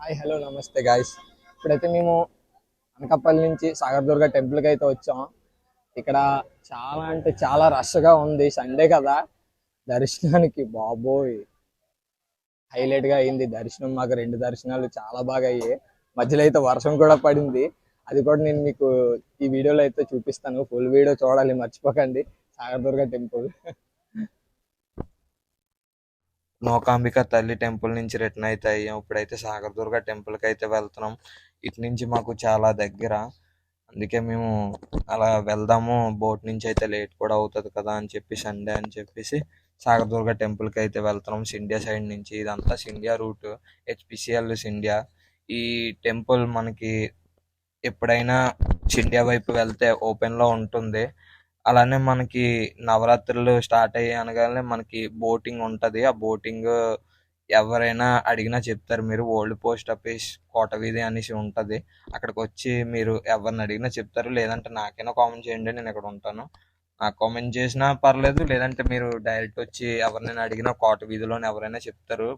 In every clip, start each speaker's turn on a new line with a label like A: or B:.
A: Hi hello నమస్తే guys. ఇప్పుడైతే మేము అనకాపల్లి నుంచి సాగర్దుర్గ టెంపుల్కి అయితే వచ్చాం. ఇక్కడ చాలా అంటే చాలా రష్గా ఉంది, సండే కదా. దర్శనానికి బాబోయ్ హైలైట్గా అయింది దర్శనం. మాకు రెండు దర్శనాలు చాలా బాగా అయ్యాయి. మధ్యలో అయితే వర్షం కూడా పడింది. అది కూడా నేను మీకు ఈ వీడియోలో అయితే చూపిస్తాను. ఫుల్ వీడియో చూడాలి, మర్చిపోకండి. సాగర్దుర్గ టెంపుల్.
B: నూకాంబిక తల్లి టెంపుల్ నుంచి రిటర్న్ అయితే అయ్యాం. ఇప్పుడైతే సాగరదుర్గ టెంపుల్కి అయితే వెళ్తున్నాం. ఇటు నుంచి మాకు చాలా దగ్గర, అందుకే మేము అలా వెళ్దాము. బోట్ నుంచి అయితే లేట్ కూడా అవుతుంది కదా అని చెప్పి సండే అని చెప్పేసి సాగరదుర్గ టెంపుల్కి అయితే వెళ్తున్నాం. సిండియా సైడ్ నుంచి ఇదంతా సిండియా రూట్, హెచ్పిసిఎల్ సిండియా. ఈ టెంపుల్ మనకి ఎప్పుడైనా సిండియా వైపు వెళ్తే ఓపెన్లో ఉంటుంది. అలానే మనకి నవరాత్రులు స్టార్ట్ అయ్యాయి అనగానే మనకి బోటింగ్ ఉంటుంది. ఆ బోటింగ్ ఎవరైనా అడిగినా చెప్తారు. మీరు ఓల్డ్ పోస్ట్ ఆఫీస్ కోట వీధి అనేసి ఉంటుంది, అక్కడికి వచ్చి మీరు ఎవరిని అడిగినా చెప్తారు. లేదంటే నాకైనా కామెంట్ చేయండి, నేను ఇక్కడ ఉంటాను. నాకు కామెంట్ చేసినా పర్లేదు, లేదంటే మీరు డైరెక్ట్ వచ్చి ఎవరినైనా అడిగినా కోట వీధిలోనే ఎవరైనా చెప్తారు.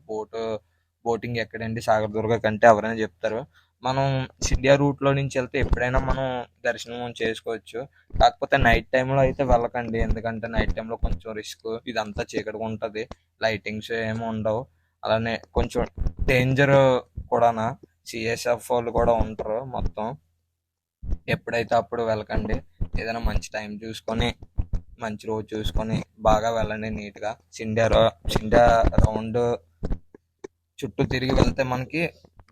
B: బోటింగ్ ఎక్కడండి సాగర్ దుర్గ కంటే ఎవరైనా చెప్తారు. మనం సిండియా రూట్లో నుంచి వెళ్తే ఎప్పుడైనా మనం దర్శనం చేసుకోవచ్చు. కాకపోతే నైట్ టైంలో అయితే వెళ్ళకండి, ఎందుకంటే నైట్ టైంలో కొంచెం రిస్క్. ఇదంతా చీకటిగా ఉంటుంది, లైటింగ్స్ ఏమి ఉండవు. అలానే కొంచెం డేంజర్ కూడానా. సిఎస్ఎఫ్ వాళ్ళు కూడా ఉంటారు. మొత్తం ఎప్పుడైతే అప్పుడు వెళ్ళకండి. ఏదైనా మంచి టైం చూసుకొని, మంచి రోజు చూసుకొని బాగా వెళ్ళండి నీట్గా. సిండియా రౌండ్ చుట్టూ తిరిగి వెళ్తే మనకి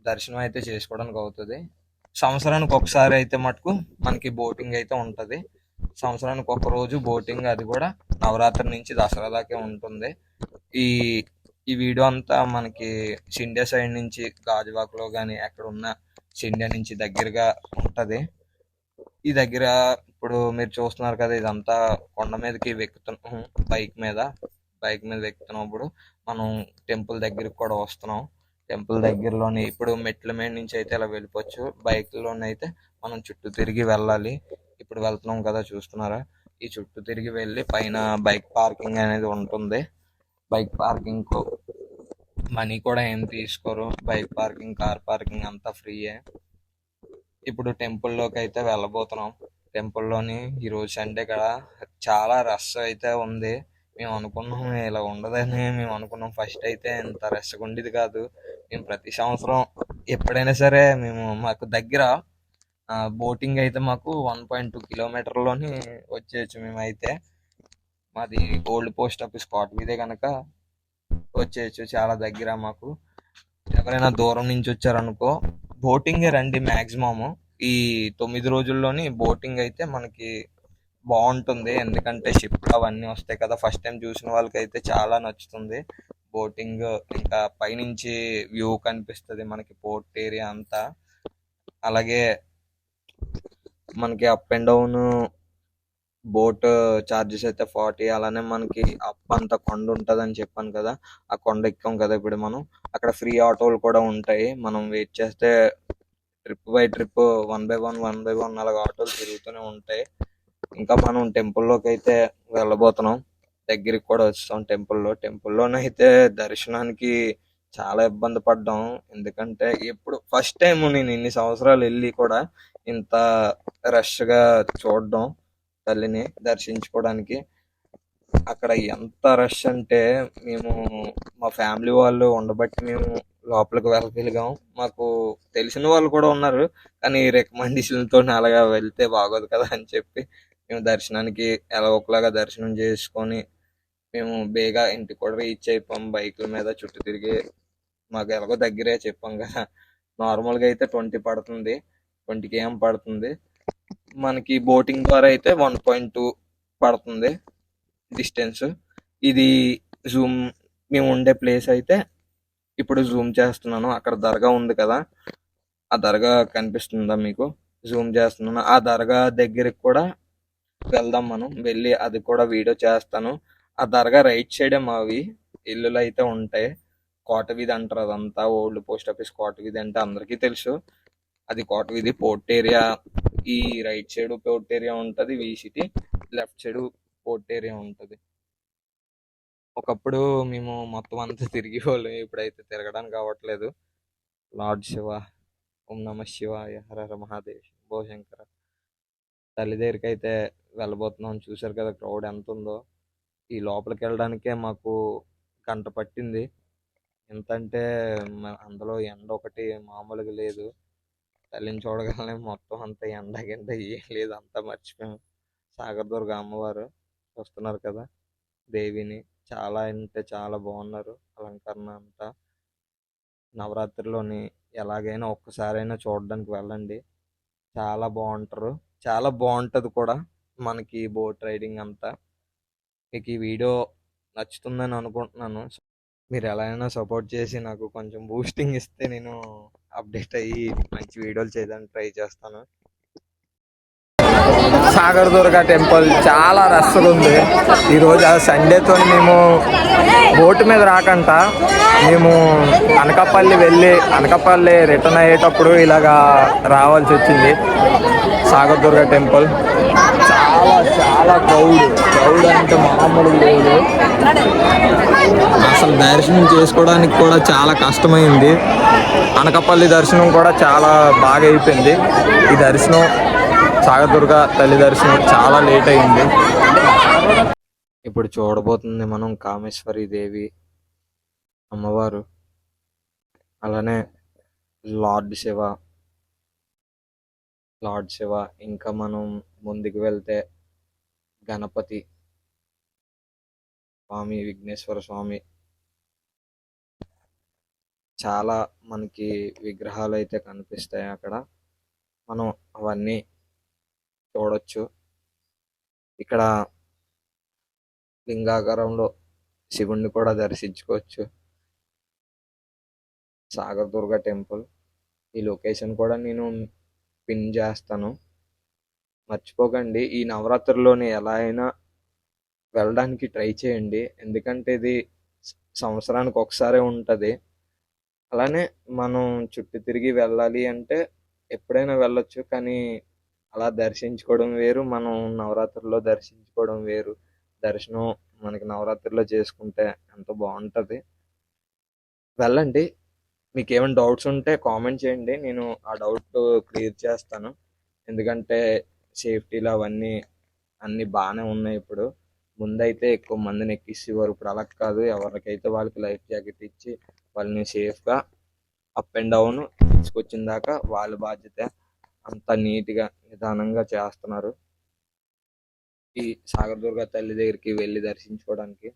B: దర్శనం అయితే చేసుకోవడానికి అవుతుంది. సంవత్సరానికి ఒకసారి అయితే మటుకు మనకి బోటింగ్ అయితే ఉంటుంది. సంవత్సరానికి ఒక రోజు బోటింగ్, అది కూడా నవరాత్రి నుంచి దసరా దాకే ఉంటుంది. ఈ ఈ వీడియో అంతా మనకి సిండియా సైడ్ నుంచి గాజువాకలో కానీ ఎక్కడ ఉన్న సిండియా నుంచి దగ్గరగా ఉంటుంది. ఈ దగ్గర ఇప్పుడు మీరు చూస్తున్నారు కదా, ఇదంతా కొండ మీదకి ఎక్కుతున్నాం. బైక్ మీద ఎక్కుతున్నప్పుడు మనం టెంపుల్ దగ్గరికి కూడా వస్తున్నాం. టెంపుల్ దగ్గరలోని ఇప్పుడు మెట్ల మీద నుంచి అయితే ఇలా వెళ్ళిపోవచ్చు. బైక్లోనే అయితే మనం చుట్టూ తిరిగి వెళ్ళాలి. ఇప్పుడు వెళ్తున్నాం కదా, చూస్తున్నారా. ఈ చుట్టూ తిరిగి వెళ్ళి పైన బైక్ పార్కింగ్ అనేది ఉంటుంది. బైక్ పార్కింగ్ మనీ కూడా ఏం తీసుకోరు. బైక్ పార్కింగ్, కార్ పార్కింగ్ అంతా ఫ్రీయే. ఇప్పుడు టెంపుల్లోకి అయితే వెళ్ళబోతున్నాం. టెంపుల్లోని ఈరోజు సండే కదా, చాలా రష్ అయితే ఉంది. మేము అనుకున్నాం ఇలా ఉండదని. మేము అనుకున్నాం ఫస్ట్ అయితే ఇంత రష్గా ఉండేది కాదు. మేము ప్రతి సంవత్సరం ఎప్పుడైనా సరే మాకు దగ్గర బోటింగ్ అయితే మాకు 1.2 కిలోమీటర్లోని వచ్చేయచ్చు. మేమైతే మాది ఓల్డ్ పోస్ట్ ఆఫీస్ స్పాట్ మీదే కనుక వచ్చేయచ్చు, చాలా దగ్గర మాకు. ఎవరైనా దూరం నుంచి వచ్చారనుకో బోటింగే రండి మ్యాక్సిమము. ఈ 9 రోజుల్లోని బోటింగ్ అయితే మనకి బాగుంటుంది, ఎందుకంటే షిప్లు అవన్నీ వస్తాయి కదా. ఫస్ట్ టైం చూసిన వాళ్ళకైతే చాలా నచ్చుతుంది బోటింగ్. ఇంకా పైనుంచి వ్యూ కనిపిస్తుంది మనకి పోర్ట్ ఏరియా అంతా. అలాగే మనకి up and down boat charges అయితే 40. అలానే మనకి అప్ అంత కొండ ఉంటుంది అని చెప్పాను కదా, ఆ కొండ ఎక్కాం కదా ఇప్పుడు మనం. అక్కడ ఫ్రీ ఆటోలు కూడా ఉంటాయి. మనం వెయిట్ చేస్తే ట్రిప్ బై ట్రిప్, 1 బై 1 అలాగ ఆటోలు తిరుగుతూనే ఉంటాయి. ఇంకా మనం టెంపుల్లోకి అయితే వెళ్ళబోతున్నాం. దగ్గరికి కూడా వస్తాం. టెంపుల్లోనైతే దర్శనానికి చాలా ఇబ్బంది పడ్డాం. ఎందుకంటే ఎప్పుడు ఫస్ట్ టైం నేను ఇన్ని సంవత్సరాలు వెళ్ళి కూడా ఇంత రష్గా చూడడం, తల్లిని దర్శించుకోవడానికి. అక్కడ ఎంత రష్ అంటే మేము మా ఫ్యామిలీ వాళ్ళు ఉండబట్టి మేము లోపలికి వెళ్ళగలిగాం. మాకు తెలిసిన వాళ్ళు కూడా ఉన్నారు, కానీ రికమెండేషన్లతో అలాగా వెళ్తే బాగోదు కదా అని చెప్పి మేము దర్శనానికి ఎలా ఒకలాగా దర్శనం చేసుకొని మేము బేగా ఇంటికి కూడా రీచ్ అయిపోయాం. బైకుల మీద చుట్టూ తిరిగి మాకు ఎలాగో దగ్గరే చెప్పాం కదా. నార్మల్గా అయితే 20 పడుతుంది, 20 km పడుతుంది. మనకి బోటింగ్ ద్వారా అయితే 1.2 పడుతుంది డిస్టెన్స్. ఇది జూమ్ మేము ఉండే ప్లేస్ అయితే ఇప్పుడు జూమ్ చేస్తున్నాను. అక్కడ దర్గా ఉంది కదా, ఆ దర్గా కనిపిస్తుందా మీకు? జూమ్ చేస్తున్నాను. ఆ దర్గా దగ్గరికి కూడా వెళ్దాం. మనం వెళ్ళి అది కూడా వీడియో చేస్తాను. ఆ దర్గా రైట్ సైడే మావి ఇల్లులు అయితే ఉంటాయి. కోట వీధి అంటారు అదంతా. ఓల్డ్ పోస్ట్ ఆఫీస్ కోట వీధి అంటే అందరికీ తెలుసు. అది కోట వీధి పోర్ట్ ఏరియా. ఈ రైట్ సైడ్ పోర్ట్ ఏరియా ఉంటుంది, విసిటీ లెఫ్ట్ సైడ్ పోర్ట్ ఏరియా ఉంటుంది. ఒకప్పుడు మేము మొత్తం అంతా తిరిగి వాళ్ళు, ఇప్పుడైతే తిరగడానికి అవ్వట్లేదు. లార్డ్ శివ, ఓం నమ శివాయ, హర హర మహాదేవ్, శంభో శంకర. తల్లి దగ్గరికి అయితే వెళ్ళబోతున్నాం. చూశారు కదా క్రౌడ్ ఎంత ఉందో. ఈ లోపలికి వెళ్ళడానికే మాకు గంట పట్టింది. ఎంతంటే అందులో ఎండ ఒకటి మామూలుగా లేదు. తల్లిని చూడగానే మొత్తం అంతా ఎండ గిండ ఏం లేదు, అంతా మర్చిపోయాం. సాగరదుర్గ అమ్మవారు చూస్తున్నారు కదా, దేవిని చాలా అంటే చాలా బాగున్నారు అలంకరణ అంతా. నవరాత్రిలోని ఎలాగైనా ఒక్కసారైనా చూడడానికి వెళ్ళండి, చాలా బాగుంటారు, చాలా బాగుంటది కూడా మనకి బోట్ రైడింగ్ అంతా. మీకు ఈ వీడియో నచ్చుతుందని అనుకుంటున్నాను. మీరు ఎలా అయినా సపోర్ట్ చేసి నాకు కొంచెం బూస్టింగ్ ఇస్తే నేను అప్డేట్ అయ్యి మంచి వీడియోలు చేయడానికి ట్రై చేస్తాను.
A: సాగర్ దుర్గ టెంపుల్ చాలా రష్గా ఉంది ఈరోజు. ఆ సండేతో మేము బోటు మీద రాకంట మేము అనకాపల్లి వెళ్ళి అనకాపల్లి రిటర్న్ అయ్యేటప్పుడు ఇలాగా రావాల్సి వచ్చింది. సాగర్ దుర్గ టెంపుల్ చాలా చాలా క్రౌడ్ అంటే మామూలు లేదు. అసలు దర్శనం చేసుకోవడానికి కూడా చాలా కష్టమైంది. అనకాపల్లి దర్శనం కూడా చాలా బాగా అయిపోయింది. ఈ దర్శనం సాగర్ దుర్గ తల్లి దర్శనం చాలా లేట్ అయింది.
B: ఇప్పుడు చూడబోతుంది మనం కామేశ్వరి దేవి అమ్మవారు, అలానే లార్డ్ శివ. ఇంకా మనం ముందుకు వెళ్తే గణపతి స్వామి, విఘ్నేశ్వర స్వామి, చాలా మనకి విగ్రహాలు అయితే కనిపిస్తాయి అక్కడ. మనం అవన్నీ చూడొచ్చు. ఇక్కడ లింగాకారంలో శివుణ్ణి కూడా దర్శించుకోవచ్చు. సాగర్ దుర్గ టెంపుల్ ఈ లొకేషన్ కూడా నేను పిన్ చేస్తాను, మర్చిపోకండి. ఈ నవరాత్రుల్లోని ఎలా అయినా వెళ్ళడానికి ట్రై చేయండి, ఎందుకంటే ఇది సంవత్సరానికి ఒకసారి ఉంటుంది. అలానే మనం చుట్టూ తిరిగి వెళ్ళాలి అంటే ఎప్పుడైనా వెళ్ళొచ్చు, కానీ అలా దర్శించుకోవడం వేరు, మనం నవరాత్రుల్లో దర్శించుకోవడం వేరు. దర్శనం మనకి నవరాత్రుల్లో చేసుకుంటే ఎంతో బాగుంటుంది. వెళ్ళండి. మీకు ఏమైనా డౌట్స్ ఉంటే కామెంట్ చేయండి, నేను ఆ డౌట్ క్లియర్ చేస్తాను. ఎందుకంటే సేఫ్టీలు అవన్నీ అన్నీ బాగానే ఉన్నాయి ఇప్పుడు. ముందైతే ఎక్కువ మందిని ఎక్కిచ్చేవారు, ఇప్పుడు అలా కాదు. ఎవరికైతే వాళ్ళకి లైఫ్ జాకెట్ ఇచ్చి వాళ్ళని సేఫ్గా అప్ అండ్ డౌన్ తీసుకొచ్చిన దాకా వాళ్ళ బాధ్యత. అంత నీట్గా నిదానంగా చేస్తున్నారు ఈ సాగర్ దుర్గ తల్లి దగ్గరికి వెళ్ళి దర్శించుకోవడానికి.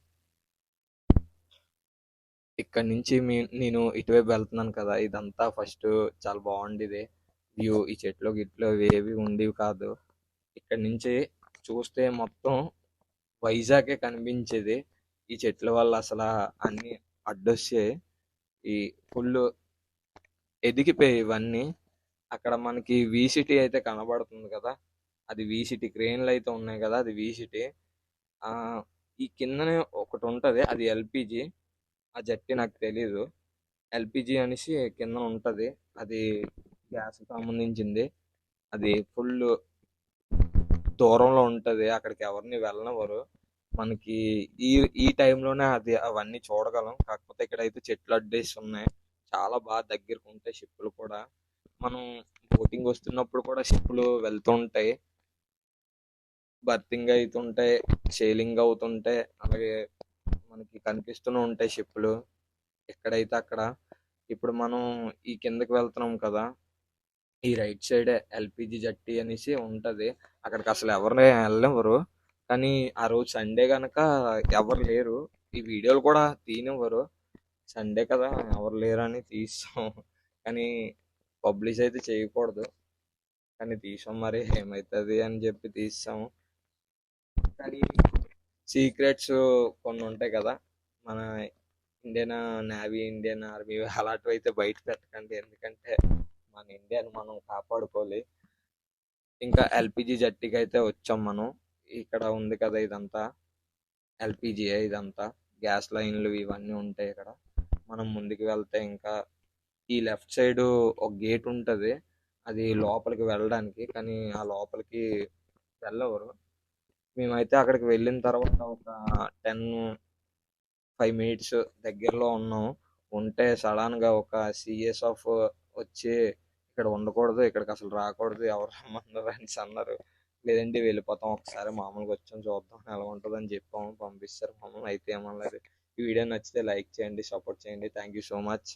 B: ఇక్కడ నుంచి నేను ఇటువైపు వెళ్తున్నాను కదా, ఇదంతా ఫస్ట్ చాలా బాగుండేది వ్యూ. ఈ చెట్లు గిట్లు ఏవి ఉండేవి కాదు. ఇక్కడ నుంచి చూస్తే మొత్తం వైజాగే కనిపించేది. ఈ చెట్ల వల్ల అసలు అన్ని అడ్డొచ్చాయి, ఈ ఫుల్ ఎదిగిపోయి ఇవన్నీ. అక్కడ మనకి వీసిటీ అయితే కనబడుతుంది కదా, అది వీసిటీ. క్రేన్లు అయితే ఉన్నాయి కదా, అది వీసిటీ. ఈ కిందనే ఒకటి ఉంటుంది, అది ఎల్పిజి. ఆ జట్టి నాకు తెలీదు. ఎల్పిజి అనేసి కింద ఉంటుంది, అది గ్యాస్ సంబంధించింది. అది ఫుల్ దూరంలో ఉంటుంది, అక్కడికి ఎవరిని వెళ్ళనివ్వరు. మనకి ఈ ఈ టైంలోనే అది అవన్నీ చూడగలం. కాకపోతే ఇక్కడైతే చెట్లు అడ్డేసి ఉన్నాయి, చాలా బాగా దగ్గరకు ఉంటాయి షిప్పులు కూడా. మనం బోటింగ్ వస్తున్నప్పుడు కూడా షిప్పులు వెళ్తూ ఉంటాయి, బర్తింగ్ అవుతుంటాయి, సేలింగ్ అవుతుంటాయి. అలాగే మనకి కనిపిస్తూనే ఉంటాయి షిప్పులు ఎక్కడైతే అక్కడ. ఇప్పుడు మనం ఈ కిందకి వెళ్తున్నాం కదా, ఈ రైట్ సైడ్ ఎల్పిజి జట్టి అనేసి ఉంటది. అక్కడికి అసలు ఎవరిని వెళ్ళనివ్వరు, కానీ ఆ రోజు సండే గనక ఎవరు లేరు. ఈ వీడియోలు కూడా తీనివ్వరు, సండే కదా ఎవరు లేరని తీస్తాం. కానీ పబ్లిష్ అయితే చేయకూడదు, కానీ తీసాం. మరి ఏమవుతుంది అని చెప్పి తీస్తాము. కానీ సీక్రెట్స్ కొన్ని ఉంటాయి కదా, మన ఇండియన్ నేవీ, ఇండియన్ ఆర్మీ అలాంటివి అయితే బయట పెట్టకండి, ఎందుకంటే మన ఇండియాని మనం కాపాడుకోవాలి. ఇంకా ఎల్పిజి జట్టికి అయితే వచ్చాం మనం. ఇక్కడ ఉంది కదా ఇదంతా ఎల్పిజి, ఇదంతా గ్యాస్ లైన్లు ఇవన్నీ ఉంటాయి ఇక్కడ. మనం ముందుకు వెళ్తే ఇంకా ఈ లెఫ్ట్ సైడ్ ఒక గేట్ ఉంటుంది, అది లోపలికి వెళ్ళడానికి, కానీ ఆ లోపలికి వెళ్ళవరు. మేమైతే అక్కడికి వెళ్ళిన తర్వాత ఒక 5 minutes దగ్గరలో ఉన్నాం. ఉంటే సడన్ గా ఒక సిఎస్ ఆఫ్ వచ్చి ఇక్కడ ఉండకూడదు, ఇక్కడికి అసలు రాకూడదు, ఎవరు రమ్మన్నారు అని అన్నారు. లేదంటే వెళ్ళిపోతాం, ఒకసారి మామూలుగా వచ్చాం చూద్దాం ఎలా ఉంటుంది అని చెప్పాము, పంపిస్తారు మమ్మల్ని. అయితే ఏమనలేదు. ఈ వీడియో నచ్చితే లైక్ చేయండి, సపోర్ట్ చేయండి. Thank you so much.